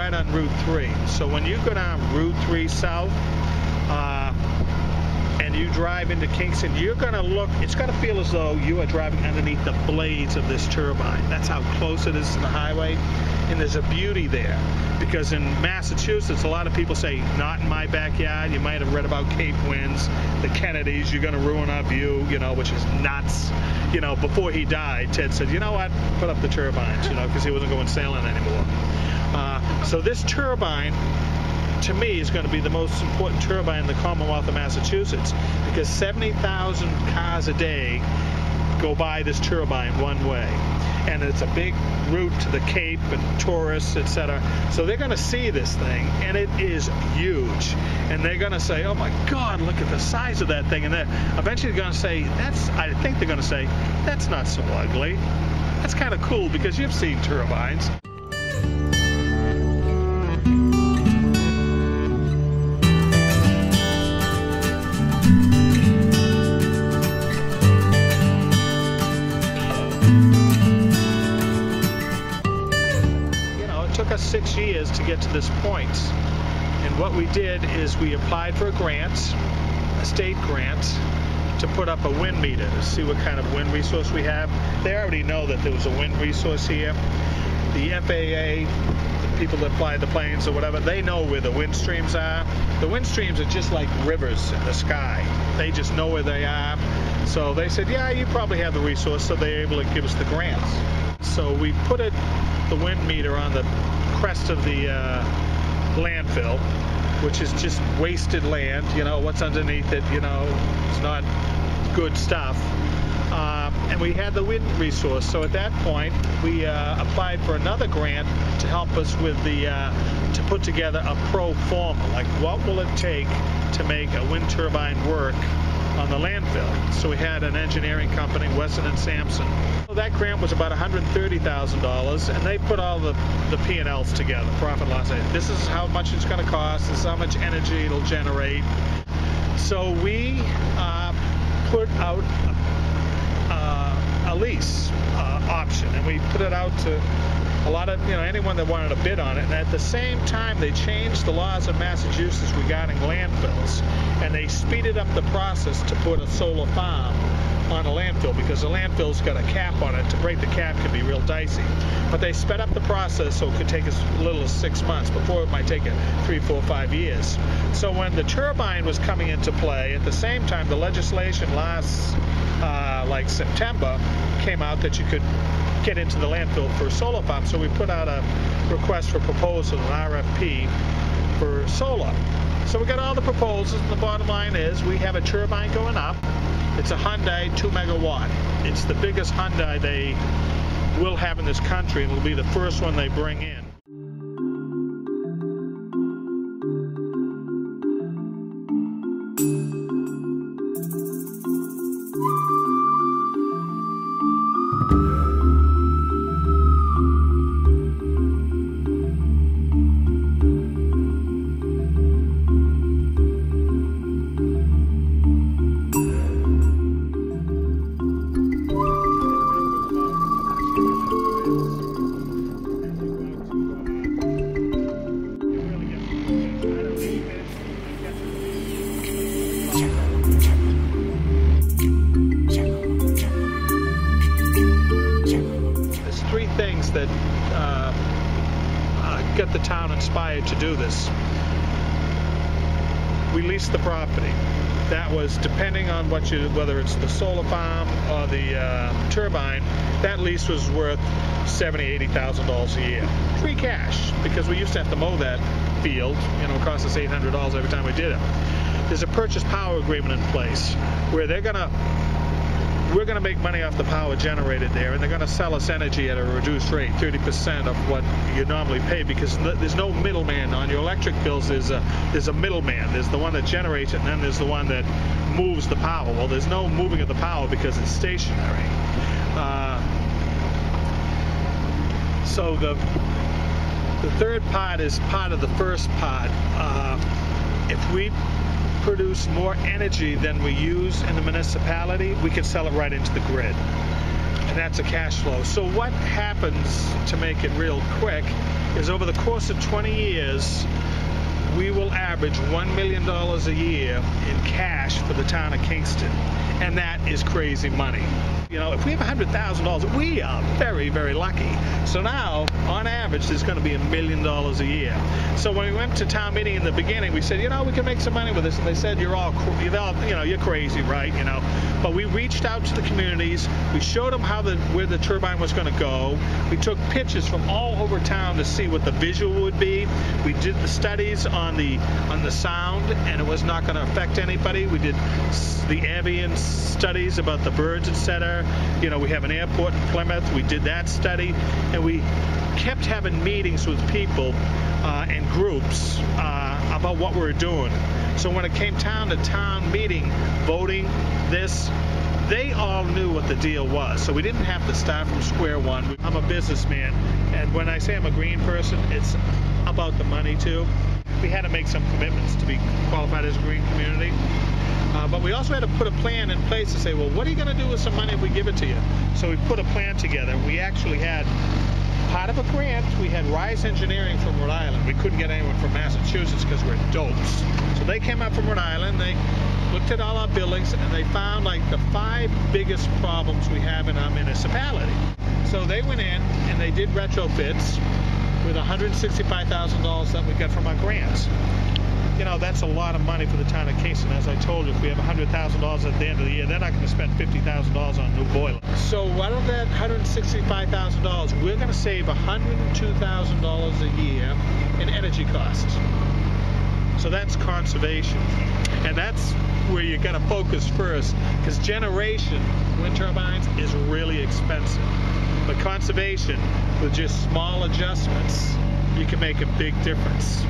right on Route 3. So when you go down Route 3 South, and you drive into Kingston, you're going to look, it's going to feel as though you are driving underneath the blades of this turbine. That's how close it is to the highway. And there's a beauty there. Because in Massachusetts, a lot of people say, not in my backyard. You might have read about Cape winds, the Kennedys, you're going to ruin our view, you know, which is nuts. You know, before he died, Ted said, you know what, put up the turbines, you know, because he wasn't going sailing anymore. So this turbine, to me, is going to be the most important turbine in the Commonwealth of Massachusetts, because 70,000 cars a day go by this turbine one way, and it's a big route to the Cape and tourists, etc. So they're going to see this thing, and it is huge, and they're going to say, oh my God, look at the size of that thing, and they're eventually going to say, I think they're going to say, that's not so ugly. That's kind of cool, because you've seen turbines. It took us 6 years to get to this point, and what we did is we applied for a grant, a state grant, to put up a wind meter to see what kind of wind resource we have. They already know that there was a wind resource here. The FAA, the people that fly the planes or whatever, they know where the wind streams are. The wind streams are just like rivers in the sky. They just know where they are. So they said, yeah, you probably have the resource, so they're able to give us the grants. So we put the wind meter on the crest of the landfill, which is just wasted land. You know, what's underneath it, you know, it's not good stuff. And we had the wind resource. So at that point, we applied for another grant to help us with to put together a pro forma, like what will it take to make a wind turbine work on the landfill. So we had an engineering company, Wesson and Sampson. That grant was about $130,000, and they put all the P&Ls together, profit loss. This is how much it's going to cost, this is how much energy it'll generate. So we put out a lease option, and we put it out to a lot of, anyone that wanted to bid on it. And at the same time, they changed the laws of Massachusetts regarding landfills, and they speeded up the process to put a solar farm on a landfill, because the landfill's got a cap on it. To break the cap can be real dicey. But they sped up the process so it could take as little as 6 months. Before, it might take 3, 4, 5 years. So when the turbine was coming into play, at the same time, the legislation last like September came out that you could get into the landfill for a solar farm. So we put out a request for proposal, an RFP for solar. So we got all the proposals, and the bottom line is we have a turbine going up. It's a Hyundai 2 megawatt. It's the biggest Hyundai they will have in this country, and it'll be the first one they bring in. Things that get the town inspired to do this. We leased the property. That was, depending on whether it's the solar farm or the turbine, that lease was worth $70,000, $80,000 a year. Free cash, because we used to have to mow that field. It cost us $800 every time we did it. There's a purchase power agreement in place where we're going to make money off the power generated there, and they're going to sell us energy at a reduced rate, 30% of what you normally pay, because there's no middleman. On your electric bills, there's a middleman. There's the one that generates it, and then there's the one that moves the power. Well, there's no moving of the power because it's stationary. So the third part is part of the first part. If we produce more energy than we use in the municipality, we can sell it right into the grid. and that's a cash flow. So what happens, to make it real quick, is over the course of 20 years, we will average $1 million a year in cash for the town of Kingston, and that is crazy money. You know, if we have $100,000, we are very, very lucky. So now, on average, there's going to be $1 million a year. So when we went to town meeting in the beginning, we said, you know, we can make some money with this, and they said, you're crazy, right? You know, but we reached out to the communities. We showed them where the turbine was going to go. We took pictures from all over town to see what the visual would be. We did the studies on the sound, and it was not going to affect anybody. We did the ambient studies about the birds, etc. You know, we have an airport in Plymouth. We did that study, and we kept having meetings with people and groups about what we were doing. So when it came town to town meeting, voting, they all knew what the deal was. So we didn't have to start from square one. I'm a businessman, and when I say I'm a green person, it's about the money too. We had to make some commitments to be qualified as a green community. But we also had to put a plan in place to say, well, what are you going to do with some money if we give it to you? So we put a plan together. We actually had part of a grant. We had Rise Engineering from Rhode Island. We couldn't get anyone from Massachusetts because we're dopes. So they came up from Rhode Island. They looked at all our buildings, and they found like the 5 biggest problems we have in our municipality. So they went in and they did retrofits with $165,000 that we got from our grants. You know, that's a lot of money for the town of Kingston. As I told you, if we have $100,000 at the end of the year, they're not going to spend $50,000 on new boilers. So out of that $165,000, we're going to save $102,000 a year in energy costs. So that's conservation. And that's where you got to focus first, because generation, wind turbines, is really expensive. But conservation, with just small adjustments, you can make a big difference.